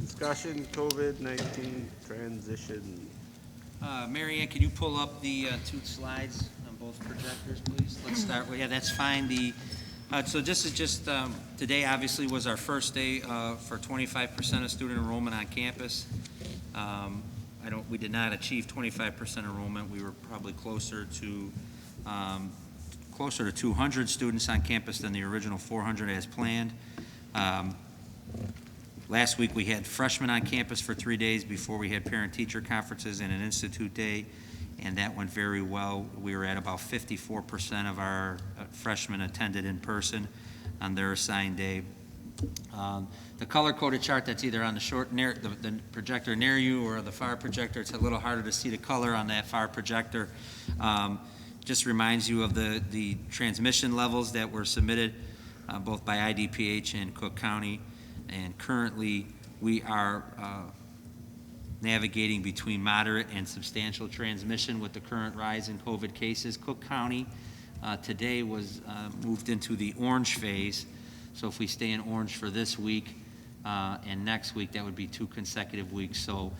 Discussion COVID-19 transition. Mary Ann, can you pull up the two slides on both projectors, please? Let's start with, yeah, that's fine. So this is just, today obviously was our first day for 25% of student enrollment on campus. We did not achieve 25% enrollment. We were probably closer to 200 students on campus than the original 400 as planned. Last week we had freshmen on campus for 3 days before we had parent-teacher conferences and an institute day, and that went very well. We were at about 54% of our freshmen attended in person on their assigned day. The color-coded chart that's either on the projector near you or the far projector, it's a little harder to see the color on that far projector. Just reminds you of the transmission levels that were submitted both by IDPH and Cook County. And currently, we are navigating between moderate and substantial transmission with the current rise in COVID cases. Cook County today was moved into the orange phase. So if we stay in orange for this week and next week, that would be 2 consecutive weeks. So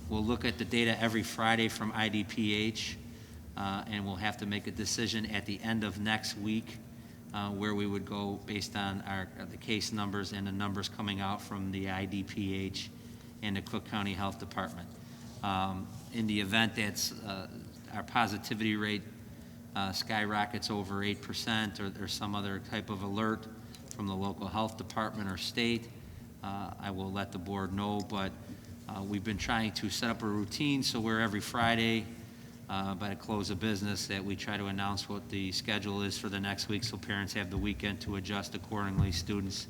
we'll look at the data every Friday from IDPH, and we'll have to make a decision at the end of next week where we would go based on the case numbers and the numbers coming out from the IDPH and the Cook County Health Department. In the event that our positivity rate skyrockets over 8% or there's some other type of alert from the local health department or state, I will let the board know, but we've been trying to set up a routine so we're every Friday by the close of business that we try to announce what the schedule is for the next week so parents have the weekend to adjust accordingly, students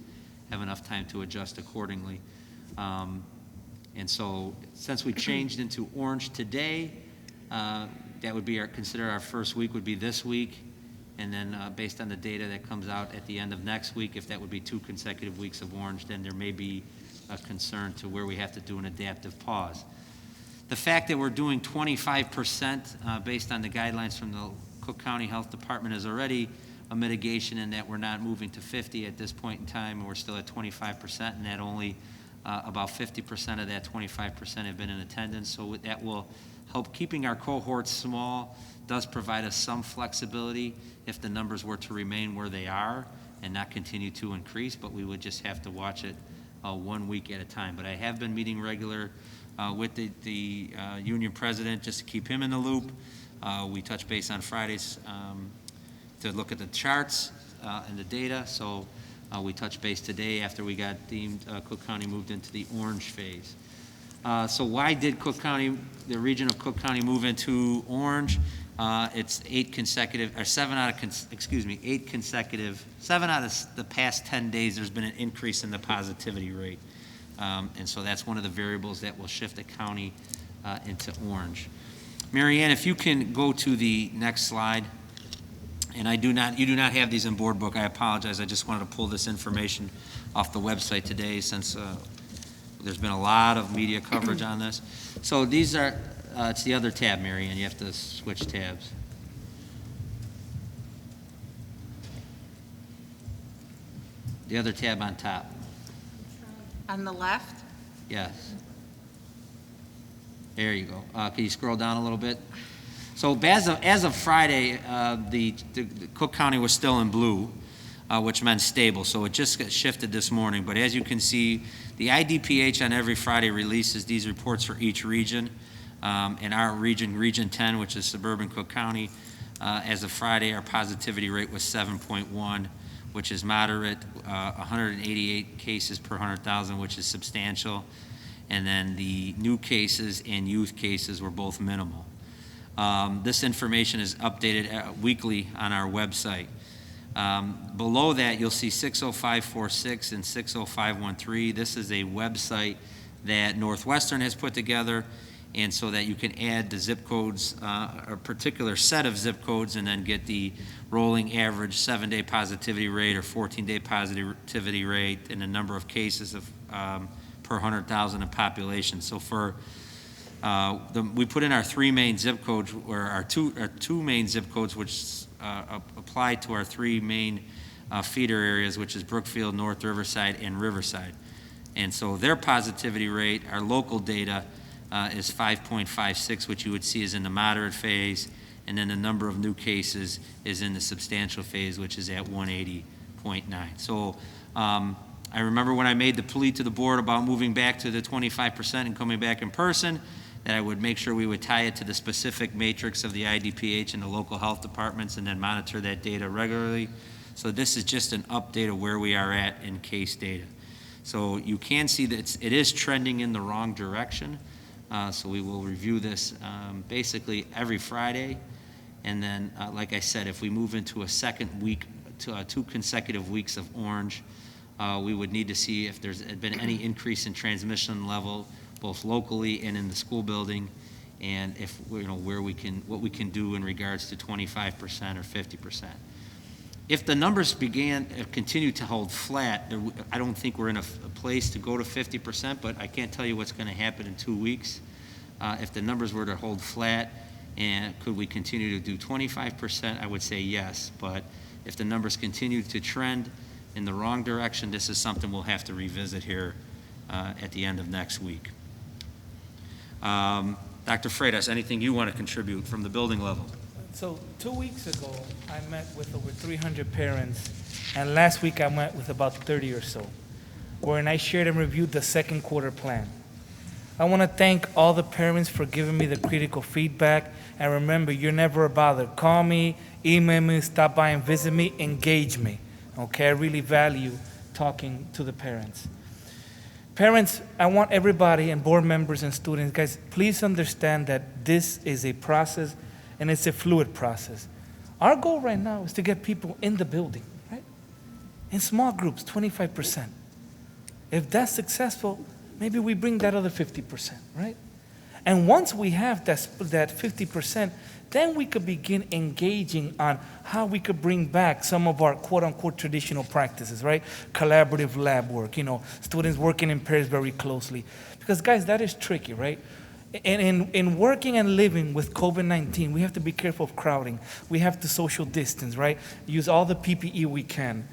have enough time to adjust accordingly. And so since we changed into orange today, that would be consider our first week would be this week, and then based on the data that comes out at the end of next week, if that would be 2 consecutive weeks of orange, then there may be a concern to where we have to do an adaptive pause. The fact that we're doing 25% based on the guidelines from the Cook County Health Department is already a mitigation in that we're not moving to 50 at this point in time, and we're still at 25%, and that only about 50% of that 25% have been in attendance. So that will help keeping our cohorts small, does provide us some flexibility if the numbers were to remain where they are and not continue to increase, but we would just have to watch it 1 week at a time. But I have been meeting regular with the union president just to keep him in the loop. We touch base on Fridays to look at the charts and the data. So we touched base today after we got deemed Cook County moved into the orange phase. So why did the region of Cook County move into orange? It's 8 consecutive, or 7 out of the past 10 days, there's been an increase in the positivity rate. And so that's one of the variables that will shift the county into orange. Mary Ann, if you can go to the next slide. And you do not have these in board book. I apologize. I just wanted to pull this information off the website today since there's been a lot of media coverage on this. So these are, it's the other tab, Mary Ann. You have to switch tabs. The other tab on top. On the left? Yes. There you go. Can you scroll down a little bit? So as of Friday, the Cook County was still in blue, which meant stable. So it just got shifted this morning. But as you can see, the IDPH on every Friday releases these reports for each region. In our region, Region 10, which is suburban Cook County, as of Friday, our positivity rate was 7.1, which is moderate, 188 cases per 100,000, which is substantial. And then the new cases and youth cases were both minimal. This information is updated weekly on our website. Below that, you'll see 60546 and 60513. This is a website that Northwestern has put together, and so that you can add the zip codes, a particular set of zip codes, and then get the rolling average 7-day positivity rate or 14-day positivity rate and the number of cases of per 100,000 of population. So for we put in our 3 main zip codes, or our two main zip codes, which apply to our 3 main feeder areas, which is Brookfield, North Riverside, and Riverside. And so their positivity rate, our local data, is 5.56, which you would see is in the moderate phase, and then the number of new cases is in the substantial phase, which is at 180.9. So I remember when I made the plea to the board about moving back to the 25% and coming back in person, that I would make sure we would tie it to the specific matrix of the IDPH and the local health departments and then monitor that data regularly. So this is just an update of where we are at in case data. So you can see that it is trending in the wrong direction. So we will review this basically every Friday. And then, like I said, if we move into a second week, to 2 consecutive weeks of orange, we would need to see if there's been any increase in transmission level, both locally and in the school building, and if what we can do in regards to 25% or 50%. If the numbers continue to hold flat, I don't think we're in a place to go to 50%, but I can't tell you what's going to happen in 2 weeks. If the numbers were to hold flat, and could we continue to do 25%, I would say yes, but if the numbers continue to trend in the wrong direction, this is something we'll have to revisit here at the end of next week. Dr. Freitas, anything you want to contribute from the building level? So 2 weeks ago, I met with over 300 parents, and last week I met with about 30 or so, wherein I shared and reviewed the second quarter plan. I want to thank all the parents for giving me the critical feedback, and remember, you're never a bother. Call me, email me, stop by and visit me, engage me, okay? I really value talking to the parents. Parents, I want everybody and board members and students, guys, please understand that this is a process and it's a fluid process. Our goal right now is to get people in the building, right? In small groups, 25%. If that's successful, maybe we bring that other 50%, right? And once we have that 50%, then we could begin engaging on how we could bring back some of our quote-unquote traditional practices, right? Collaborative lab work, students working in pairs very closely. Because guys, that is tricky, right? And in working and living with COVID-19, we have to be careful of crowding. We have to social distance, right? Use all the PPE we can.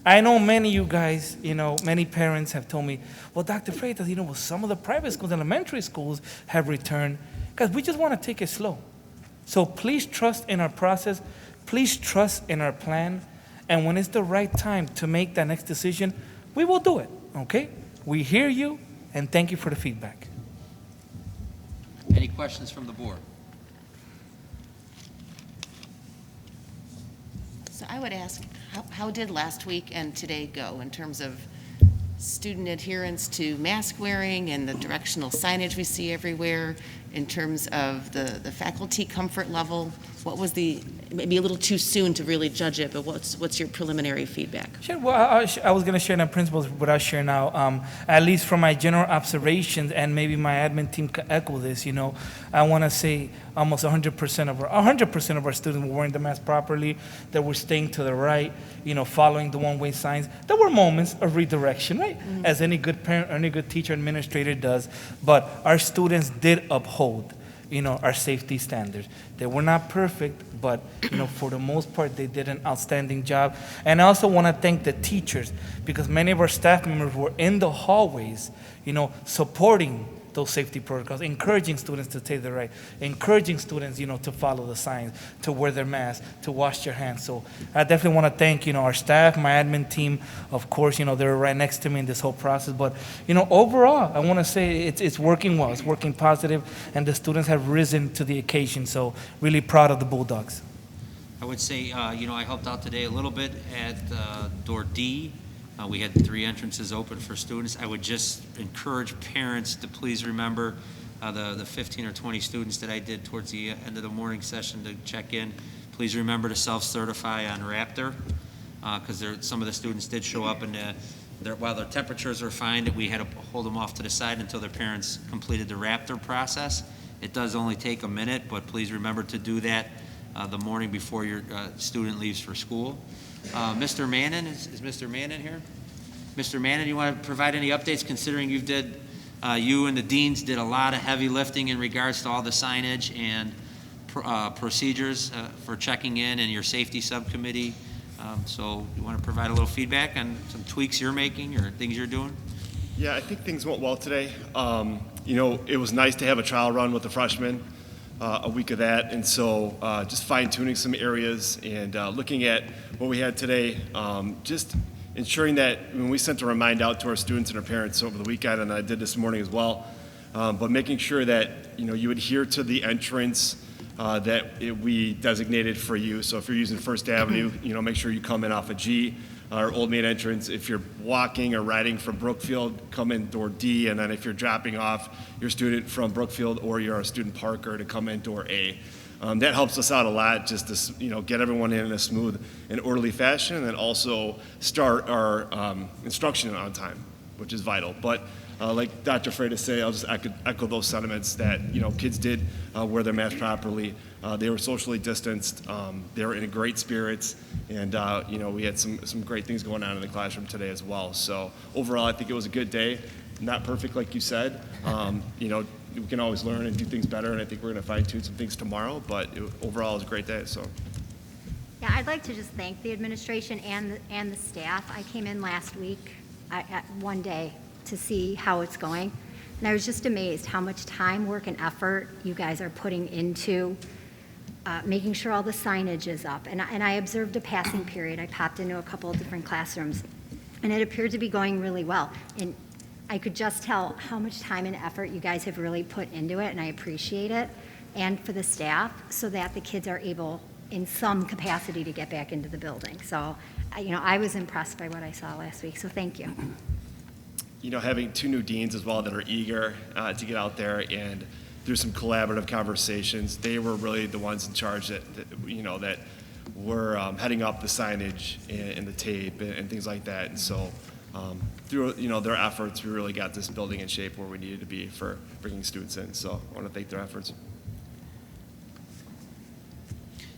I know many of you guys, many parents have told me, well, Dr. Freitas, well, some of the private schools, elementary schools have returned. Guys, we just want to take it slow. So please trust in our process. Please trust in our plan. And when it's the right time to make that next decision, we will do it, okay? We hear you, and thank you for the feedback. Any questions from the board? So I would ask, how did last week and today go in terms of student adherence to mask wearing and the directional signage we see everywhere, in terms of the faculty comfort level? What was maybe a little too soon to really judge it, but what's your preliminary feedback? Sure. Well, I was going to share the principles, but I'll share now. At least from my general observations, and maybe my admin team could echo this, I want to say almost 100% of our students were wearing the mask properly, that were staying to the right, following the one-way signs. There were moments of redirection, right? Mm-hmm. As any good parent or any good teacher administrator does, but our students did uphold our safety standards. They were not perfect, but for the most part, they did an outstanding job. And I also want to thank the teachers, because many of our staff members were in the hallways, supporting those safety protocols, encouraging students to take the right, encouraging students, to follow the signs, to wear their masks, to wash their hands. So I definitely want to thank, our staff, my admin team. Of course, they were right next to me in this whole process. But, overall, I want to say it's working well. It's working positive, and the students have risen to the occasion. So really proud of the Bulldogs. I would say, I helped out today a little bit at door D. We had 3 entrances open for students. I would just encourage parents to please remember the 15 or 20 students that I did towards the end of the morning session to check in. Please remember to self-certify on Raptor, because some of the students did show up, and while their temperatures were fine, we had to hold them off to the side until their parents completed the Raptor process. It does only take a minute, but please remember to do that the morning before your student leaves for school. Mr. Mannon, is Mr. Mannon here? Mr. Mannon, you want to provide any updates, considering you and the deans did a lot of heavy lifting in regards to all the signage and procedures for checking in and your safety subcommittee. So you want to provide a little feedback on some tweaks you're making or things you're doing? Yeah, I think things went well today. You know, it was nice to have a trial run with the freshmen, a week of that, and so just fine-tuning some areas and looking at what we had today, just ensuring that when we sent a reminder out to our students and our parents over the weekend, and I did this morning as well, but making sure that, you know, you adhere to the entrance we designated for you. So if you're using First Avenue, you know, make sure you come in off of G, our Old Main entrance. If you're walking or riding from Brookfield, come in door D, and then if you're dropping off your student from Brookfield or you're a student parker, to come in door A. That helps us out a lot, just to, you know, get everyone in a smooth and orderly fashion, and then also start our instruction on time, which is vital. But like Dr. Freitas say, I'll just echo those sentiments that, you know, kids did wear their masks properly. They were socially distanced. They were in great spirits, and you know, we had some great things going on in the classroom today as well. So overall, I think it was a good day. Not perfect, like you said. You know, we can always learn and do things better, and I think we're going to fine-tune some things tomorrow. But overall, it was a great day. So. Yeah, I'd like to just thank the administration and the staff. I came in last week one day to see how it's going, and I was just amazed how much time, work, and effort you guys are putting into making sure all the signage is up. And I observed a passing period. I popped into a couple of different classrooms, and it appeared to be going really well. And I could just tell how much time and effort you guys have really put into it, and I appreciate it. And for the staff, so that the kids are able, in some capacity, to get back into the building. So, you know, I was impressed by what I saw last week, so thank you. You know, having two new deans as well that are eager to get out there and through some collaborative conversations, they were really the ones in charge that you know, that were heading up the signage and the tape and things like that. And so through, you know, their efforts, we really got this building in shape where we needed to be for bringing students in. So I want to thank their efforts.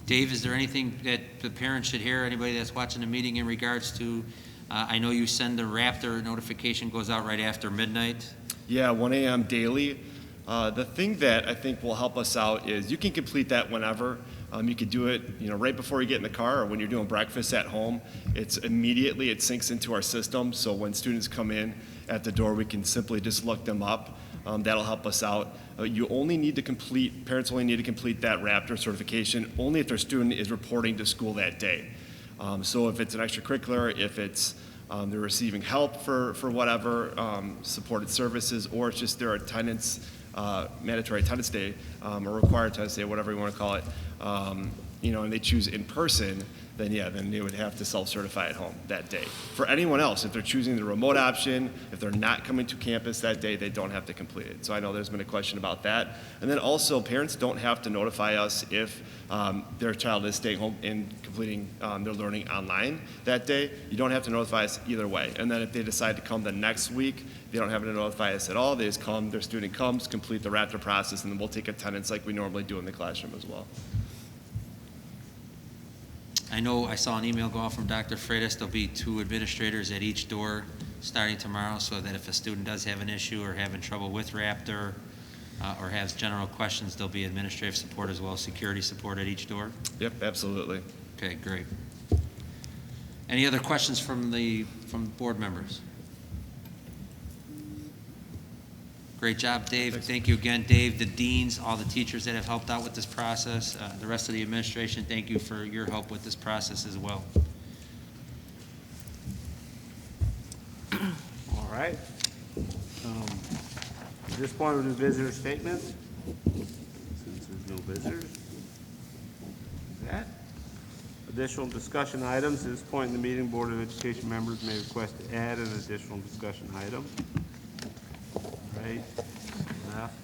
Dave, is there anything that the parents should hear, anybody that's watching the meeting, in regards to, I know you send the Raptor notification goes out right after midnight? Yeah, 1 a.m. daily. The thing that I think will help us out is you can complete that whenever. You could do it, you know, right before you get in the car or when you're doing breakfast at home. It's immediately, it syncs into our system. So when students come in at the door, we can simply just look them up. That'll help us out. You only need to complete, parents only need to complete that Raptor certification only if their student is reporting to school that day. So if it's an extracurricular, if it's they're receiving help for whatever, supported services, or it's just their attendance, mandatory attendance day, or required attendance day, whatever you want to call it, you know, and they choose in person, then yeah, then they would have to self-certify at home that day. For anyone else, if they're choosing the remote option, if they're not coming to campus that day, they don't have to complete it. So I know there's been a question about that. And then also, parents don't have to notify us if their child is staying home and completing their learning online that day. You don't have to notify us either way. And then if they decide to come the next week, they don't have to notify us at all. They just come, their student comes, complete the Raptor process, and then we'll take attendance like we normally do in the classroom as well. I know I saw an email go out from Dr. Freitas. There'll be 2 administrators at each door starting tomorrow, so that if a student does have an issue or having trouble with Raptor or has general questions, there'll be administrative support as well as security support at each door. Yep, absolutely. Okay, great. Any other questions from board members? Great job, Dave. Thanks. Thank you again, Dave, the deans, all the teachers that have helped out with this process, the rest of the administration, thank you for your help with this process as well. All right. At this point, we'll do visitor statements, since there's no visitors. That. Additional discussion items. At this point in the meeting, Board of Education members may request to add an additional discussion item. Right, left.